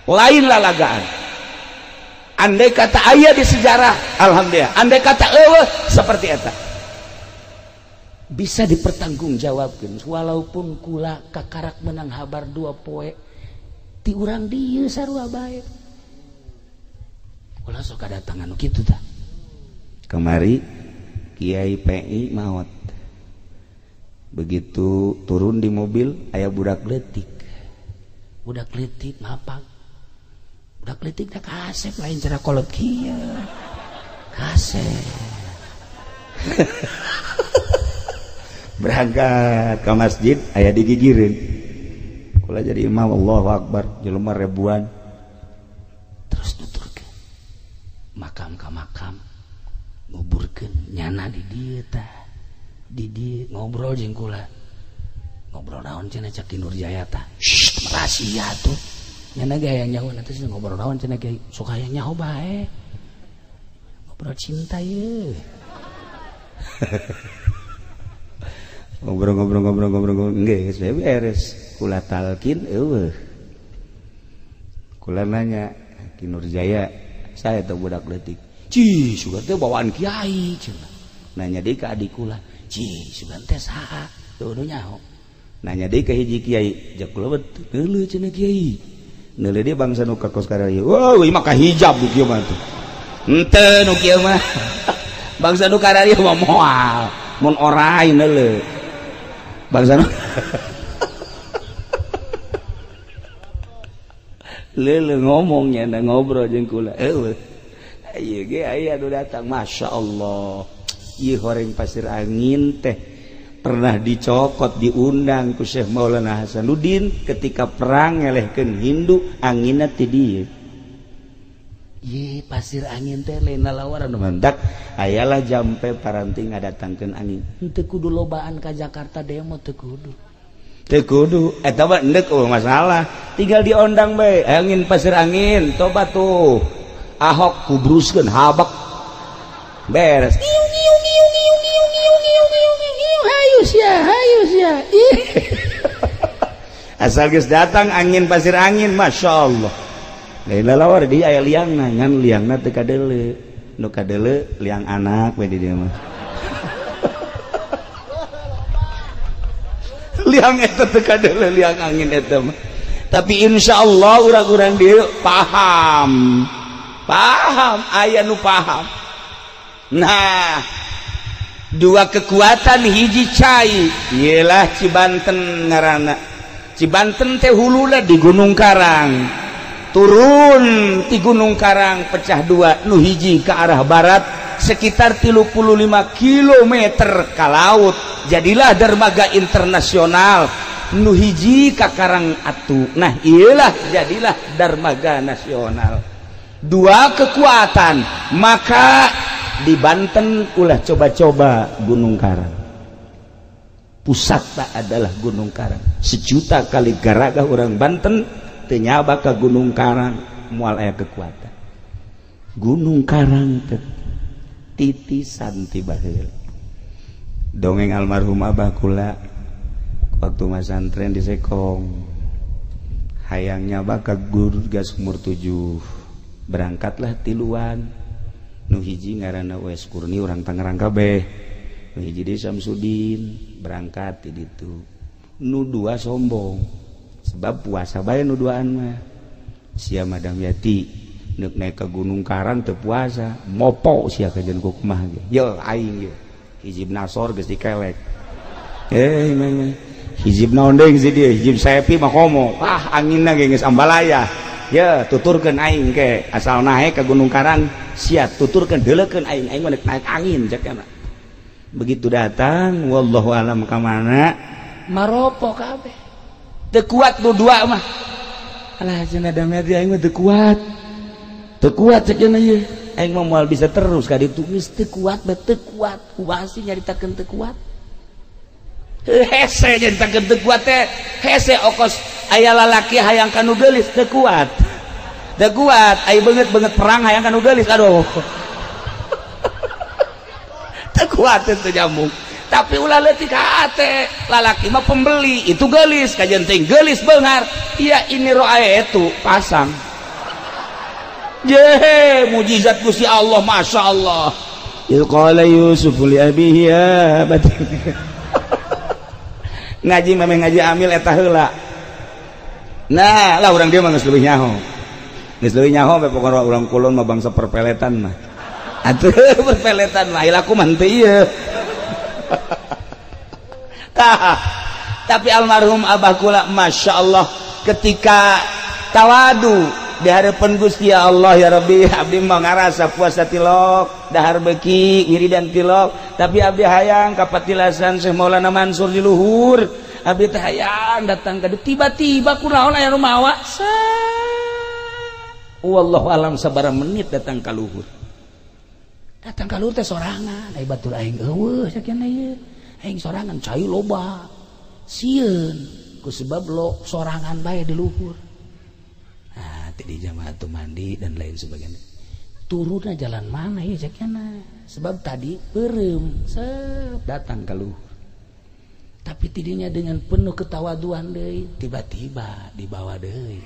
lain lalagaan. Andai kata aya di sejarah, alhamdulillah. Andai kata seperti eta, bisa dipertanggungjawabkan. Walaupun kula kakarak menang habar 2 poe ti urang dieu sarua bae. Kula sok kadatangan nu kitu tah. Kemari Kiai PI maot. Begitu turun di mobil aya budak leutik. Budak leutik mapag. Budak leutik da kasep lain cara kolot kieu. Kasep. Berangkat ke masjid aya digigireun. Kula jadi imam Allahu Akbar, jelema ribuan. Terus nuturkeun. Makam ka makam. Nguburkeun nyana di dieu tah. Di dieu ngobrol jeung kula. Ngobrol naon cenah cak di Nurjaya tah. Rahasia tuh. Nyana ge hayang nyaho nanti ngobrol naon cenah ge sok hayang nyaho bae. Ngobrol cinta ye. Ngobrol geus beres. Kula talkin eueuh. Kula nanya Ki Nurjaya, saya teh budak leutik. Ci, sugan teh bawaan kiai cenah. Nanya deui ka adik kula, "Ci, sugan teh saha?" Teu nu nyaho. Nanya deui ka hiji kiai, "Jak kula betul neuleuh cenah kiai." Neuleuh dia bangsa nu ka kos karaya. Wah, ieu mah ka hijab di kieu mah tuh. Henteu nu kieu mah. Bangsa nu karaya mah moal. Mun orai neuleuh. Bangsa nu leuleuh ngomongnya na ngobrol jeung kula. Eueuh. Ieu ge aya nu datang, masya Allah. Ieu horeng pasir angin teh pernah dicokot diundang ku Syekh Maulana Hasanuddin ketika perang ngelehkeun Hindu, anginna ti dieu. Ieu pasir angin teh lain lalawaran mandak ayalah jampe paranti ngadatangkeun angin. Henteu kudu lobaan ka Jakarta demo teu kudu. Teu kudu eta mah endek masalah. Tinggal diondang bae, angin pasir angin, toba tuh. Ahok kubruskeun habak beres. Hayus ya. Asal geus datang angin pasir angin, masya Allah. Lain lalawar di aya liangna, ngan liangna teu kadeuleu. Nu kadeuleu liang anak we di dieu mah. Liang eta teu kadeuleu liang angin eta mah. Tapi insyaallah urang-urang dieu paham. Aya nu paham. Nah, 2 kekuatan hiji cai ialah Cibanten ngaranna. Cibanten teh huluna di Gunung Karang. Turun di Gunung Karang pecah 2, nu hiji ke arah barat sekitar 35 km ka laut. Jadilah dermaga internasional. Nu hiji ka Karang Atu. Nah, iyalah jadilah dermaga nasional. 2 kekuatan, maka di Banten ulah coba-coba Gunung Karang. Pusatna adalah Gunung Karang. 1 juta kali garaga orang Banten teu nyaba ka Gunung Karang moal aya kekuatan. Gunung Karang teh titisan ti baheula. Dongeng almarhum Abah kula waktu masantren di Sekong. Hayang nyaba ka guru gas umur 7. Berangkatlah tiluan. Nu hiji ngaranna Wes Kurni urang Tangerang kabeh. Nu hiji di Samsudin berangkat di ditu. Nu 2 sombong. Sebab puasa bae nu 2an mah. Sia Madam Yati neuk naik ke Gunung Karang teu puasa, mopo sia kajen ku kumaha ge. Yo aing ge. Hijib Nasor geus dikelek. Hijib naon deui si dieu? Hijib Sepi mah komo. Anginna ge geus ambalaya. Ya tuturkeun aing ke asal naik ke Gunung Karang siap tuturkeun deuleukeun aing mah naik angin cek kana. Begitu datang wallahu alam ka mana maropo kabeh. Teu kuat nu 2 mah. Alah cenah dameti aing mah teu kuat. Teu kuat cek cenah ieu. Aing mah moal bisa terus ka ditu geus teu kuat, teu kuat. Kumaha sih nyaritakeun teu kuat? Hese nyaritakeun teu kuat teh hese okos aya lalaki hayang kanu geulis teu kuat. Teu kuat, aya beungeut perang hayang kanu geulis aduh. Teu kuat teu nyambung. Tapi ulah leutik hate, lalaki mah pembeli, itu geulis kajen teh geulis beungar. Iya ini roa itu pasang. je mujizat Gusti Allah masya Allah qala Yusuf li abihi ya ngaji memang ngaji amil eta heula nah lah urang dia mah geus leuwih nyaho pokokna urang kulon mah bangsa perpeletan mah atuh perpeletan mah ilaku mah teu ieu tapi almarhum abah kula masya Allah ketika tawadu di hadapan Gusti Allah ya Rabbi abdi mah ngarasa puasa tilok dahar beki wiridan tilok tapi abdi hayang kapatilasan Syekh Maulana Mansur di luhur abdi teh hayang datang ka tiba-tiba kunaon aya rumawa wallahu alam sabaraha menit datang ka luhur teh sorangan ai batur aing eueuh sakieu ieu aing sorangan cai loba sieun ku sebab lo sorangan bae di luhur di jamaah tu mandi dan lain sebagainya turunnya jalan mana ya ceknya sebab tadi berem datang ke luhur tapi tidinya dengan penuh ketawaduan deui tiba-tiba dibawa deui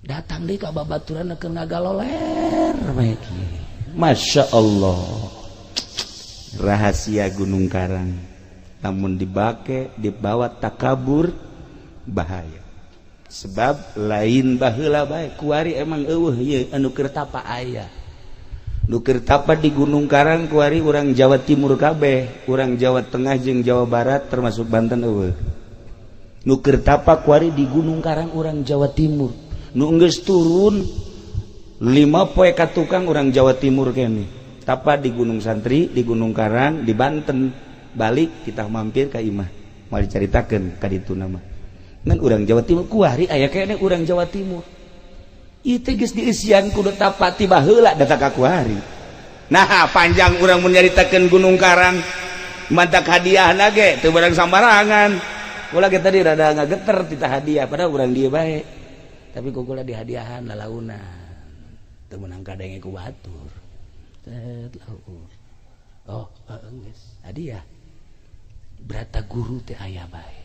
datang deui ka babaturan keur ngagaloler bae masya Allah rahasia Gunung Karang namun dibawa takabur bahaya sebab lain baheula bae kuari emang eueuh ieu anu keur tapa aya nu keur tapa di Gunung Karang kuari urang Jawa Timur kabeh urang Jawa Tengah jeung Jawa Barat termasuk Banten eueuh nu keur tapa kuari di Gunung Karang urang Jawa Timur nu geus turun 5 poe ka tukang urang Jawa Timur kene tapa di Gunung Santri di Gunung Karang di Banten balik kita mampir ka imah moal dicaritakeun ka ditu nama ngan urang Jawa Timur kuari aya kene urang Jawa Timur ieu teh geus dieusian kudu tapati baheula datang ka kuari nah panjang urang mun nyaritakeun Gunung Karang mantak hadiahna ge teu barang sambarangan ulah ge tadi rada ngageter tita hadiah padahal urang dieu bae tapi kukula di hadiahan lalaunan teu meunang kadenge ku batur oh geus hadiah berata guru teh aya bae.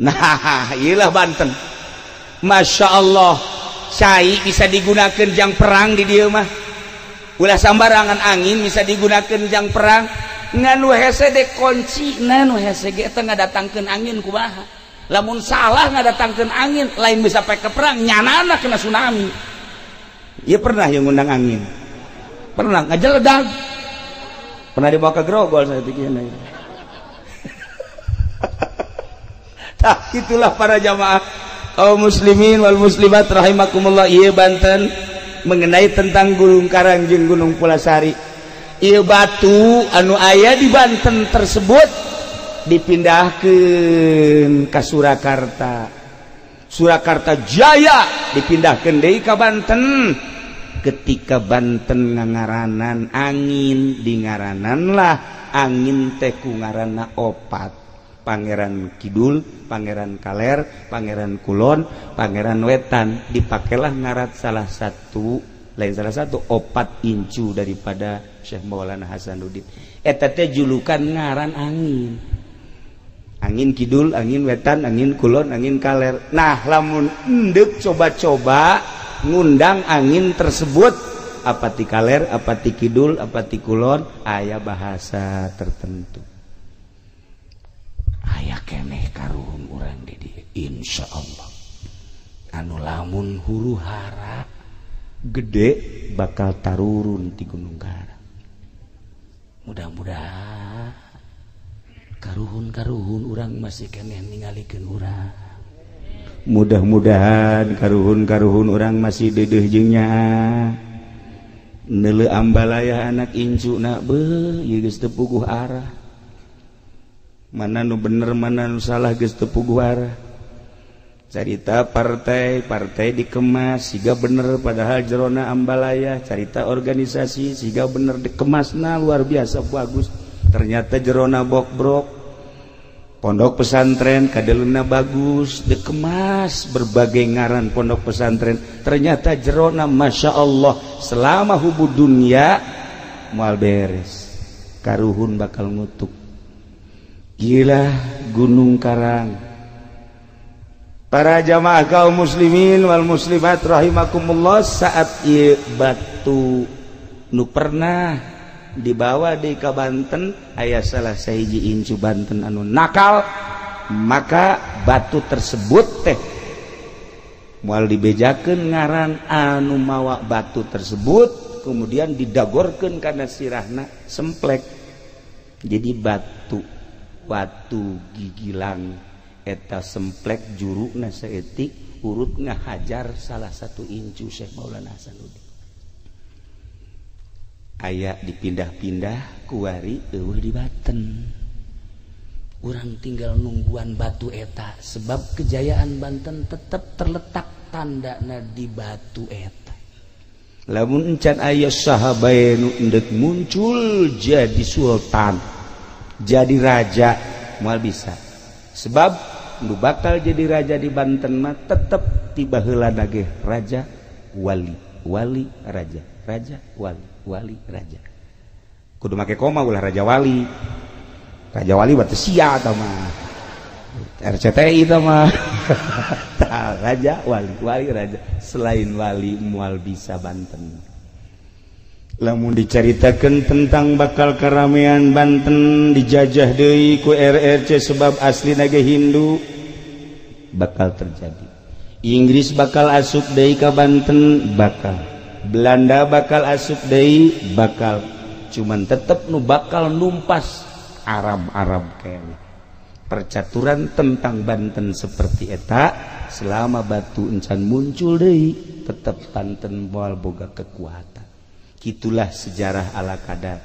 Nah iyalah Banten masya Allah cai bisa digunakan jang perang di dieu mah ulah sambarangan angin bisa digunakan jang perang nganu hese de kunci nganu hese ge eta ngadatangkeun angin kumaha lamun salah ngadatangkeun angin lain bisa pakai ke perang nyanana kena tsunami ieu pernah yang ngundang angin pernah ngajeledag pernah dibawa ke Grogol saya pikirnya nah, itulah para jamaah kaum muslimin wal muslimat rahimakumullah ieu Banten mengenai tentang Gunung Karang jeung Gunung Pulasari ieu batu anu aya di Banten tersebut dipindahkeun ka Surakarta Jaya dipindahkeun deui ka Banten ketika Banten ngangaranan angin di ngaranan lah angin teh ku ngaranna opat Pangeran Kidul, Pangeran Kaler, Pangeran Kulon, Pangeran Wetan dipakailah ngarat salah satu opat incu daripada Syekh Maulana Hasanuddin eta teh julukan ngaran angin Kidul, angin Wetan, angin Kulon, angin Kaler nah lamun endek coba-coba ngundang angin tersebut apa ti Kaler, apa ti Kidul, apa ti Kulon aya bahasa tertentu aya keneh karuhun urang di dieu insyaallah anu lamun huru hara gede bakal tarurun di Gunung Karang mudah-mudahan karuhun urang masih keneh ningalikeun urang mudah-mudahan karuhun urang masih deudeuh jeung nyaa neuleuh ambalaya anak incuna beuh ieu geus teu puguh arah mana nu bener mana nu salah geus teu puguh arah carita partai dikemas siga bener padahal jerona ambalaya carita organisasi siga bener dikemasna luar biasa bagus ternyata jerona bok-brok pondok pesantren kadeleuna bagus dikemas berbagai ngaran pondok pesantren ternyata jerona masya Allah selama hubud dunia moal beres karuhun bakal ngutuk gila Gunung Karang Para jamaah kaum muslimin wal muslimat rahimakumullah, saat ieu batu nu pernah dibawa di ka Banten aya salah sahiji incu Banten anu nakal, maka batu tersebut teh moal dibejakeun ngaran anu mawa batu tersebut, kemudian didagorkeun kana sirahna semplek. Jadi batu gigilang eta semplek juruna saeutik urut ngahajar salah satu incu Syekh Maulana Hasanuddin. Aya dipindah-pindah kuari eueuh di Banten. Urang tinggal nungguan batu eta, sebab kejayaan Banten tetap terletak tandana di batu eta. Lamun encan aya saha bae nu endek muncul jadi sultan, jadi raja, moal bisa. Sebab nu bakal jadi raja di Banten mah tetep tiba heula nage raja wali, wali raja, raja wali, wali raja. Kudu make koma ulah raja wali. Raja wali batu sia tah mah. RCTI tah mah. Raja wali, wali raja. Selain wali moal bisa Banten. Lamun dicaritakeun tentang bakal karamean Banten dijajah deui ku RRC sebab asli nage Hindu, bakal terjadi. Inggris bakal asup deui ka Banten, bakal. Belanda bakal asup deui, bakal. Cuman tetep nu bakal numpas Arab kene. Percaturan tentang Banten seperti eta selama batu encan muncul deui, tetep Banten moal boga kekuatan. Itulah sejarah ala kadar